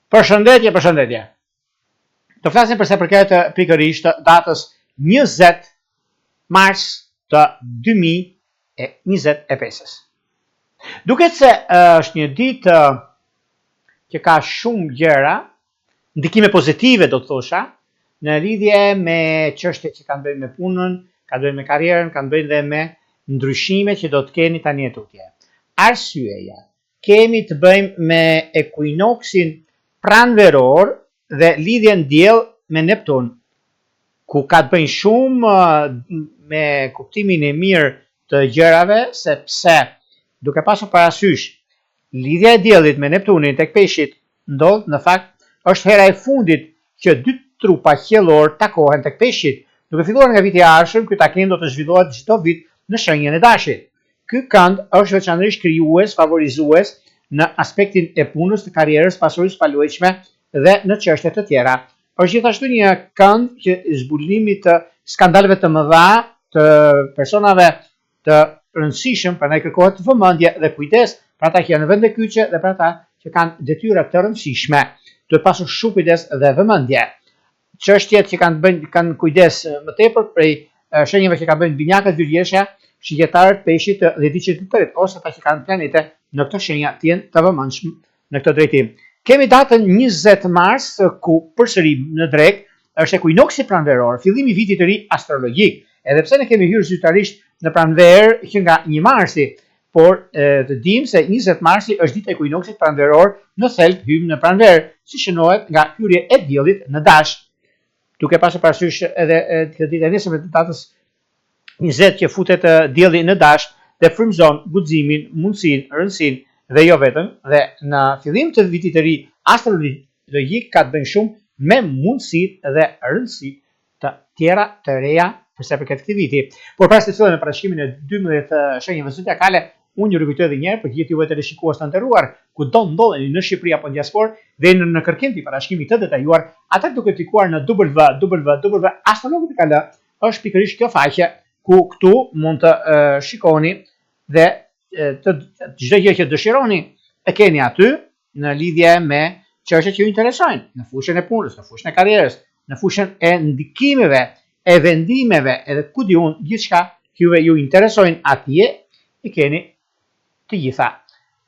Përshëndetje, përshëndetje. Të flasim përse përket pikërisht datës 20 mars të 2025. Duket se është një ditë që ka shumë gjëra, ndikime pozitive do të thosha, në lidhje me çështjet që kanë bëjnë me punën, kanë bëjnë me karrierën, kanë bëjnë dhe me ndryshimet që do të keni tani tutje. Arsyeja, kemi të bëjmë me ekuinoksin pranveror dhe lidhjen diell me Neptun, ku ka të bëjnë shumë me kuptimin e mirë të gjërave, sepse duke pasur parasysh lidhja e diellit me Neptunin tek Peshqit ndodh në fakt është hera e fundit që dy trupa qiellor takohen tek Peshqit. Duke filluar nga viti i ardhshëm, ky takim do të zhvillohet çdo vit në shenjën e dashit. Ky kënd është veçanërisht krijues, favorizues në aspektin e punës, të karrierës, pasurisë paluajtshme dhe në çështje të tjera. Është gjithashtu një kënd që zbulimit të skandaleve të mëdha të personave të rëndësishëm, prandaj kërkohet vëmendje dhe kujdes për ata që janë në vende kyçe dhe për ata që kanë detyra të rëndësishme. Duhet pasur shumë kujdes dhe vëmendje. Çështjet që kanë kujdes më tepër prej shenjave që kanë bënë binjakët Virgjeshja, shigjetarët Peshqit dhe diçit të tërit, ose ata që kanë planete në këtë shenja të jenë të vëmendshëm në këtë drejtim. Kemi datën 20 mars, ku përsëri në drek është ekuinoksi pranveror, fillimi i vitit të ri astrologjik. Edhe pse ne kemi hyrë zyrtarisht në pranver që nga 1 marsi, por të dimë se 20 marsi është ditë e ekuinoksit pranveror, në thelb hym në pranver, si shënohet nga hyrje e diellit në dash. Duke pasur parasysh edhe këtë ditë e nesërme të datës 20 që futet dielli në dash dhe frymëzon guximin, mundësinë, rëndësinë dhe jo vetëm, dhe në fillim të vitit të ri astrologjik ka të bëjë shumë me mundësitë dhe rëndësitë të tjera të reja përsa përket këtij viti. Por para se të fillojmë me parashikimin e 12 shenjave zodiakale, unë ju rikujtoj edhe një herë për gjithë juve teleshikues të nderuar, kudo ndodheni në Shqipëri apo në diasporë dhe në kërkim të parashikimit të detajuar, atë duke klikuar në www.astrologi.al është pikërisht kjo faqe ku këtu mund të shikoni dhe çdo gjë që dëshironi e keni aty në lidhje me çështjet që ju interesojnë, në fushën e punës, në fushën e karrierës, në fushën e ndikimeve, e vendimeve, edhe ku diun gjithçka që ju interesojnë atje i keni të gjitha.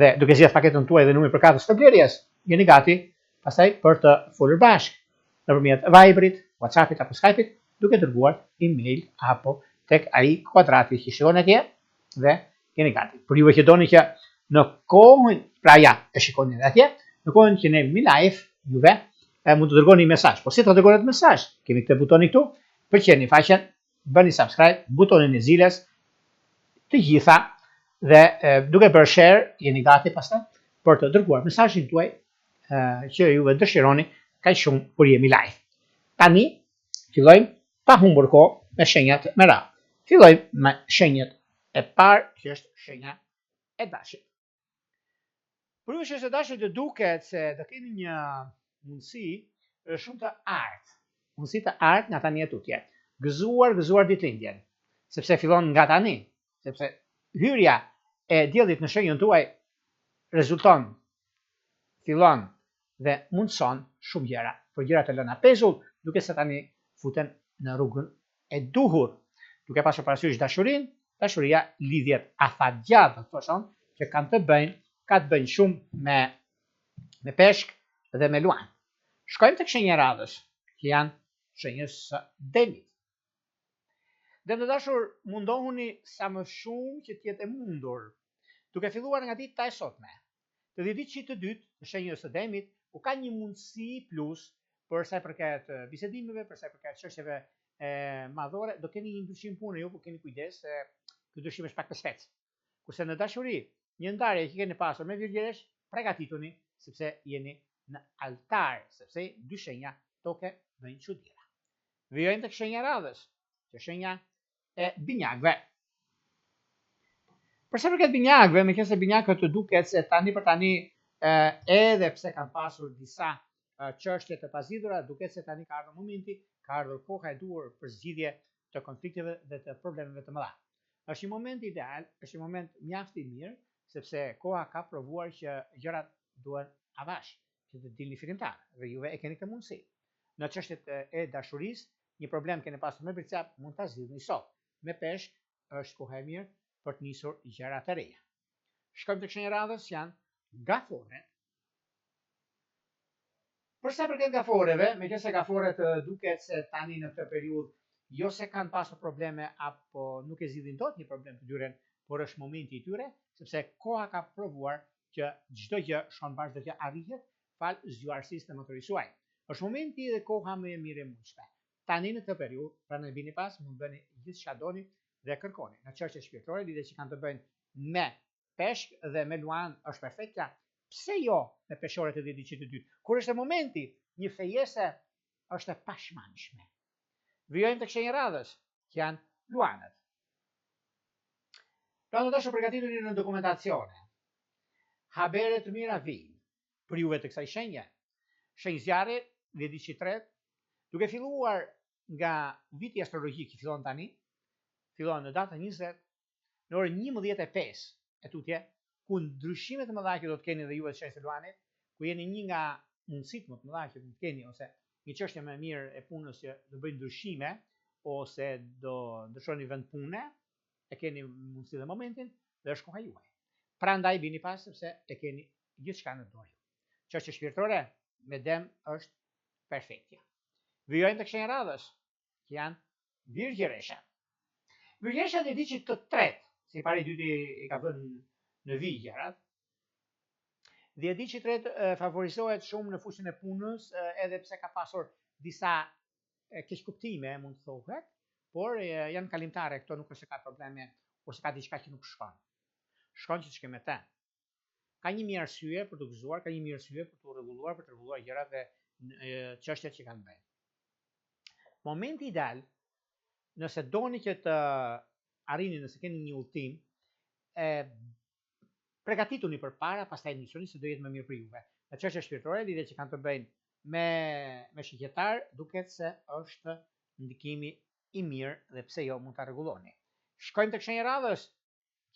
Dhe duke zgjedhur paketën tuaj dhe numrin për katës të blerjes, jeni gati pastaj për të folur bashkë nëpërmjet Viberit, WhatsAppit apo Skype-it, duke dërguar email apo tek ai kuadrati që shikoni atje dhe jeni gati. Për juve që doni që në kohën, pra ja, e shikoni edhe atje, në kohën që ne mi live, juve mund të dërgoni mesazh. Po si të dërgoni mesazh? Kemi këtë butoni këtu, pëlqeni faqen, bëni subscribe, butonin e zilës, të gjitha dhe duke bërë share, jeni gati pastaj për të dërguar mesazhin tuaj që juve dëshironi kaq shumë kur jemi live. Tani fillojmë pa humbur kohë me shenjat me radhë. Fillojmë me shenjat e parë, që është shenja e dashit. Për ju që është e dashit të duket se do keni një mundësi shumë të artë. Mundësi të artë nga tani e tutje. Gëzuar ditëlindjen. Sepse fillon nga tani. Sepse hyrja e diellit në shenjën tuaj rezulton, fillon dhe mundson shumë gjëra. Për gjëra të lëna pezull, duke se tani futen në rrugën e duhur. Duke pasur parasysh dashurinë, dashuria lidhjet afatgjatë, thoshon, që ka të bëjnë shumë me peshk dhe me luan. Shkojmë tek shenja e radhës, që janë shenjës së Demit. Dhe të dashur, mundohuni sa më shumë që të jetë e mundur, duke filluar nga dita e sotme. Të ditëçit të dytë të shenjës së Demit, ku ka një mundësi plus për sa i përket bisedimeve, për sa i përket çështjeve madhore, do keni një ndryshim pune, ju po keni kujdes se ky ndryshim është pak të shpejtë. Kurse në dashuri, një ndarje që keni pasur me Virgjeresh, pregatituni sepse jeni në altar, sepse dy shenja toke bëjnë çuditëra. Vijojmë tek shenja e radhës, që shenja e binjakëve. Përsa përket binjakëve, meqense binjakët të duket se tani për tani edhe pse kanë pasur disa çështje të pazidhura, duket se tani ka ardhur momenti, ka ardhur koha e duhur për zgjidhje të konflikteve dhe të problemeve të mëdha. Është një moment ideal, është një moment mjaft i mirë, sepse koha ka provuar që gjërat duhen avash, që të dilni fitimtar dhe juve e keni këtë mundësi. Në çështjet e dashurisë, një problem keni pasur me bircap, mund ta zgjidhni sot. Me peshk është koha e mirë për të nisur gjëra të reja. Shkojmë tek shenja radhës, janë gaforet. Për sa përket gaforeve, megjithëse gaforet duket se tani në këtë periudhë jo se kanë pasur probleme apo nuk e zgjidhin dot një problem të tyre, por është momenti i tyre, sepse koha ka provuar që çdo gjë shkon bashkë do të arrihet fal zgjuarsisë të motorit suaj. Është momenti dhe koha më e mirë e mundshme. Tani në këtë periudhë, pra në vini pas, mund bëni gjithçka doni dhe kërkoni. Në çështje shpirtërore, lidhje që kanë të bëjnë me peshk dhe me luan është perfekta. Pse jo me peshorët e diçit të dytë? Kur është momenti, një fejese është e pashmangshme. Vijojmë tek shenja radhës, që janë luanët. Pra do të dashur përgatituni në dokumentacione. Habere të mira vijnë për juve të kësaj shenje. Shenjë zjarri, dhe diçi tret, duke filluar nga viti astrologjik që fillon tani, fillon në datën 20, në orën 11:05 e tutje, ku ndryshime të mëdha që do të keni dhe juve të shenjës së luanit, ku jeni një nga mundësitë më të mëdha që do të keni, ose një çështje më e mirë e punës që do bëjnë ndryshime, ose do ndryshoni vend pune, e keni mundësi dhe momentin, dhe është koha juaj. Prandaj bini pas sepse e keni gjithçka në dorë. Çështje shpirtërore me dem është perfektja. Vijojmë tek shenja radhës, që janë virgjëresha. Virgjëresha dhe diçit të tretë, si pari dyti i ka vënë në vigjerat. Dhe diçi i tretë favorizohet shumë në fushën e punës, edhe pse ka pasur disa keqkuptime, mund të thuhet, por janë kalimtare, këto nuk është se ka probleme ose ka diçka që nuk shkon. Shkon që shkon me të. Ka një mirë arsye për të gëzuar, ka një mirë arsye për të rregulluar gjërat dhe çështjet që kanë bërë. Momenti ideal, nëse doni që të arrini, nëse keni një udhtim, pregatituni përpara, pastaj nisuni se do jetë më mirë për juve. Në çështje shpirtërore, lidhje që kanë të bëjnë me shigjetar, duket se është ndikimi i mirë dhe pse jo mund ta rregulloni. Shkojmë tek shenja radhës,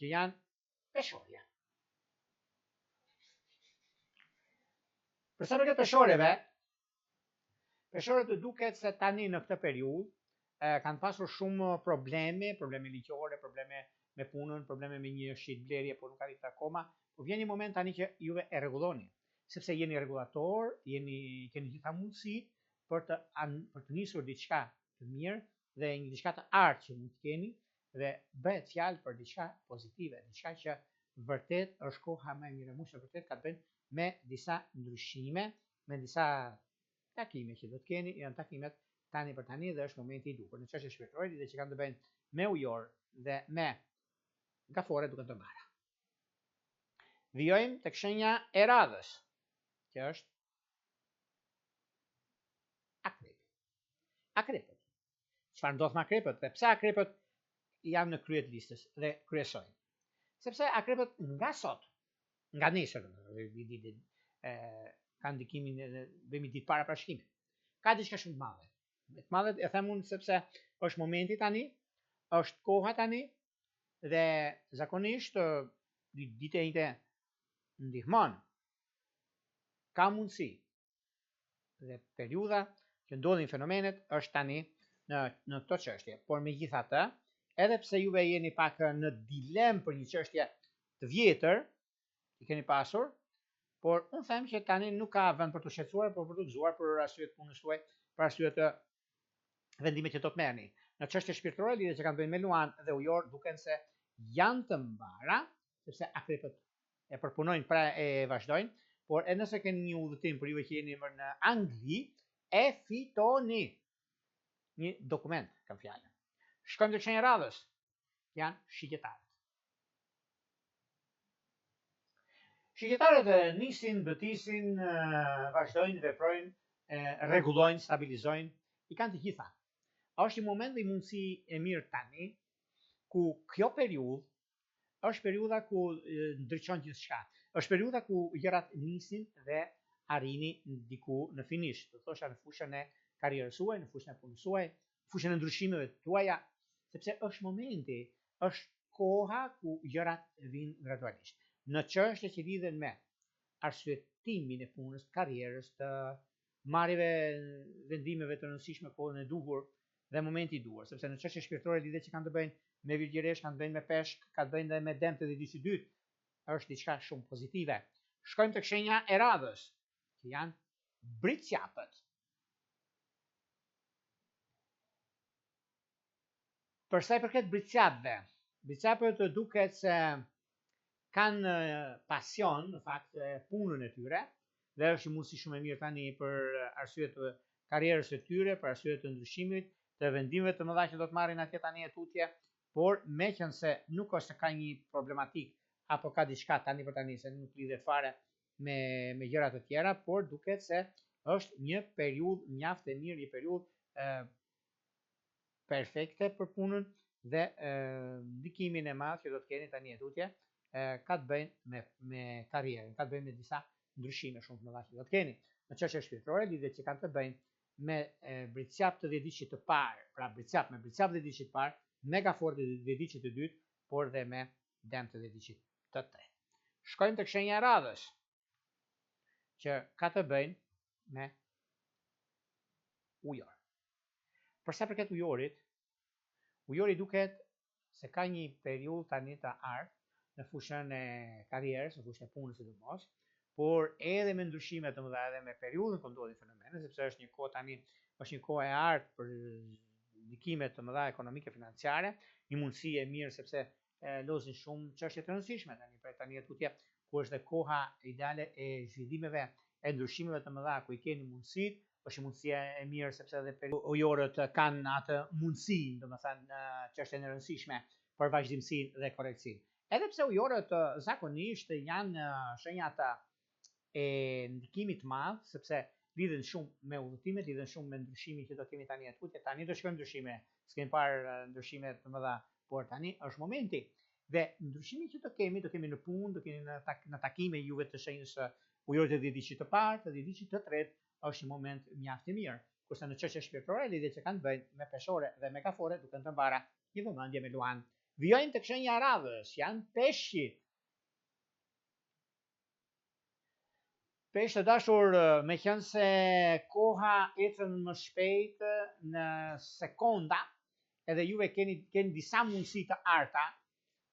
që janë peshorja. Për sa përket peshoreve, peshorët duket se tani në këtë periudhë kanë pasur shumë probleme ligjore, probleme me punën, probleme me një shit blerje, por nuk arrit akoma, por vjen një moment tani që juve e rregulloni, sepse jeni rregullator, keni gjitha mundësi për të nisur diçka të mirë dhe një diçka të artë që mund të keni, dhe bëhet fjalë për diçka pozitive, diçka që vërtet është koha më e mirë e mundshme, vërtet ka të bëjë me disa ndryshime, me disa takime që do të keni, janë takimet tani për tani dhe është momenti i duhur. Në çështje shpirtërore dhe që kanë të bëjnë me ujor dhe me gafore duke të mbara. Vijojmë tek shenja e radhës, që është akrepi. Akrepët. Çfarë ndodh me akrepët dhe pse akrepët janë në krye të listës dhe kryesojnë? Sepse akrepët nga sot, nga nesër, kanë ndikimin bëjmë ditë para parashkimit. Ka diçka shumë të madhe. Të madhe e them unë sepse është momenti tani, është koha tani dhe zakonisht ditë e njëjtë ndihmon. Ka mundësi dhe periudha që ndodhin fenomenet është tani në këto çështje. Por megjithatë, edhe pse juve jeni pak në dilem për një çështje të vjetër, i keni pasur, por unë them që tani nuk ka vend për të shqetësuar, por për të gëzuar për arsye të punës tuaj, për arsye të vendimit që do të merrni. Në çështje shpirtërore, lidhje që kanë bënë me luan dhe ujor, duken se janë të mbara, sepse akrepët e përpunojnë pra e vazhdojnë, por edhe nëse keni një udhëtim për juve që jeni në Angli, e fitoni një dokument, kam fjalën. Shkojmë tek shenja radhës, janë shigjetarët. Shigjetarët nisin, bëtisin, vazhdojnë, veprojnë, rregullojnë, stabilizojnë, i kanë të gjitha. Është një moment dhe i mundësi e mirë tani, ku kjo periudhë është periudha ku ndriçon gjithçka. Është periudha ku gjërat nisin dhe arrini diku në finish, do thosha në fushën e karrierës suaj, në fushën e punës suaj, në fushën e ndryshimeve tuaja, sepse është momenti, është koha ku gjërat vijnë gradualisht. Në çështje që lidhen me arsyetimin e punës, karrierës, të marrjeve vendimeve të rëndësishme kohën e duhur dhe momenti i duhur, sepse në çështje shpirtërore lidhjet që kanë të bëjnë me virgjëresh, kanë të bëjnë me peshk, kanë të bëjnë edhe me dëmtë dhe diçka dytë, është diçka shumë pozitive. Shkojmë tek shenja e radhës, që janë bricjapët. Për sa i përket bricjapëve, bricjapët duket se kanë pasion në fakt punën e tyre, dhe është një mundësi shumë e mirë tani për arsye të karrierës së tyre, për arsye të ndryshimit të vendimeve të mëdha që do të marrin atje tani e tutje, por meqense nuk është se ka një problematik apo ka diçka tani për tani se nuk lidhet fare me gjëra të tjera, por duket se është një periudhë mjaft e mirë, një periudhë perfekte për punën dhe ndikimin e madh që do të keni tani e tutje ka të bëjnë me karrierën, ka të bëjnë me disa ndryshime shumë të mëdha që do të keni. Në çështje shpirtërore, lidhjet që kanë të bëjnë me bricjap të 10 diçit të parë, pra bricjap me bricjap 10 diçit të parë, megafor të 10 diçit të dytë, por dhe me dëmt të 10 diçit të tretë. Shkojmë tek shenja e radhës, që ka të bëjnë me ujor. Për sa përket ujorit, ujori duket se ka një periudhë tani të ardhur në fushën e karrierës, në fushën e punës sidomos, por edhe me ndryshime të mëdha, edhe me periudhën ku ndodhin fenomene, sepse është një kohë tani, është një kohë e artë për ndikime të mëdha ekonomike financiare, një mundësi e mirë sepse lozin shumë çështje të rëndësishme tani e tutje, ku është dhe koha ideale e zhvillimeve e ndryshimeve të mëdha ku i keni mundësitë, është një mundësi e mirë sepse edhe ujorët kanë atë mundësi, domethënë çështjen e rëndësishme për vazhdimsinë dhe korrektësinë. Edhe pse ujorët zakonisht janë shenjat e ndikimit të madh, sepse lidhen shumë me udhëtimet, lidhen shumë me ndryshimin që do kemi tani e tutje. Tani do shkojmë ndryshime, s'kemi parë ndryshime të mëdha, por tani është momenti. Dhe ndryshimin që do kemi në punë, do kemi në takime juve të shenjës ujorit të 10 diçit të parë, të 10 diçit të tretë, është një moment mjaft i mirë. Kurse në çështje shpirtërore, lidhjet që kanë të bëjnë me peshore dhe me kafore duken të mbara një vëmendje me luan. Vijojmë tek shenja e radhës, janë peshqit. Peshë të dashur, meqense koha ecën më shpejt në sekonda, edhe juve keni disa mundësi të arta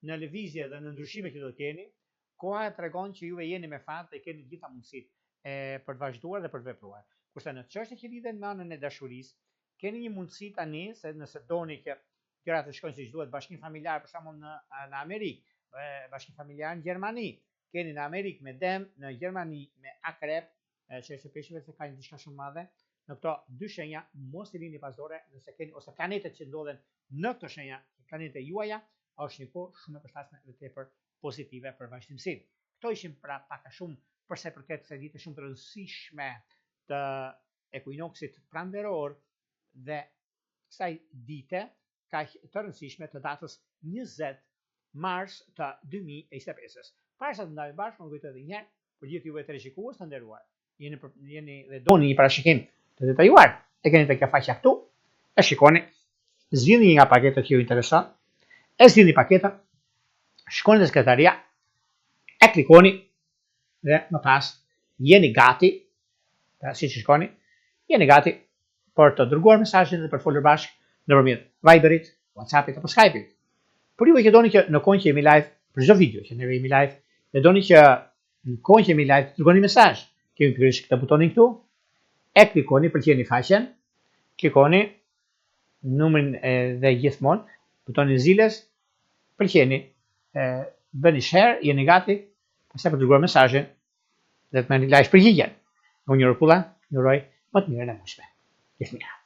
në lëvizje dhe në ndryshime që do të keni, koha tregon që juve jeni me fat dhe keni gjitha mundësitë për të vazhduar dhe për të vepruar. Kurse në çështje që lidhen me anën e dashurisë, keni një mundësi tani se nëse doni që gjërat të shkojnë siç duhet, bashkim familjar për shembull në Amerikë, bashkim familjar në Gjermani, keni në Amerikë me dëm, në Gjermani me akrep, që është peshëve se kanë diçka shumë madhe. Në këto dy shenja mos i lini pas dore, nëse keni ose planetet që ndodhen në këto shenja, planetet juaja, është një kohë shumë e përshtatshme dhe tepër pozitive për vazhdimsinë. Këto ishin pra pak a shumë për sa i përket kësaj dite shumë të rëndësishme të ekuinoksit pranveror dhe kësaj dite kaq të rëndësishme të datës 20 mars të 2025. Para se të ndajmë bashkë, më kujtoj edhe një herë për gjithë juve teleshikues të nderuar. Jeni dhe doni një parashikim të detajuar, e keni tek faqja këtu, e shikoni, zgjidhni një nga paketat që ju intereson, e zgjidhni paketën, shkoni në sekretaria, e klikoni dhe më pas jeni gati, siç shikoni, jeni gati për të dërguar mesazhet dhe për folur bashkë nëpërmjet Viberit, WhatsAppit apo Skype-it. Por ju që doni që në kohën që jemi live për çdo video që ne jemi live, dhe doni që në kohën që jemi live të dërgoni mesazh, kemi pikërisht këtë butonin këtu, e klikoni për të qenë faqen, klikoni numrin dhe gjithmonë butonin ziles, pëlqeni, bëni share, jeni gati, pastaj për të dërguar mesazhin dhe të merrni live përgjigjen. Unë ju uroj më të mirën e mundshme. Gjithë mirë.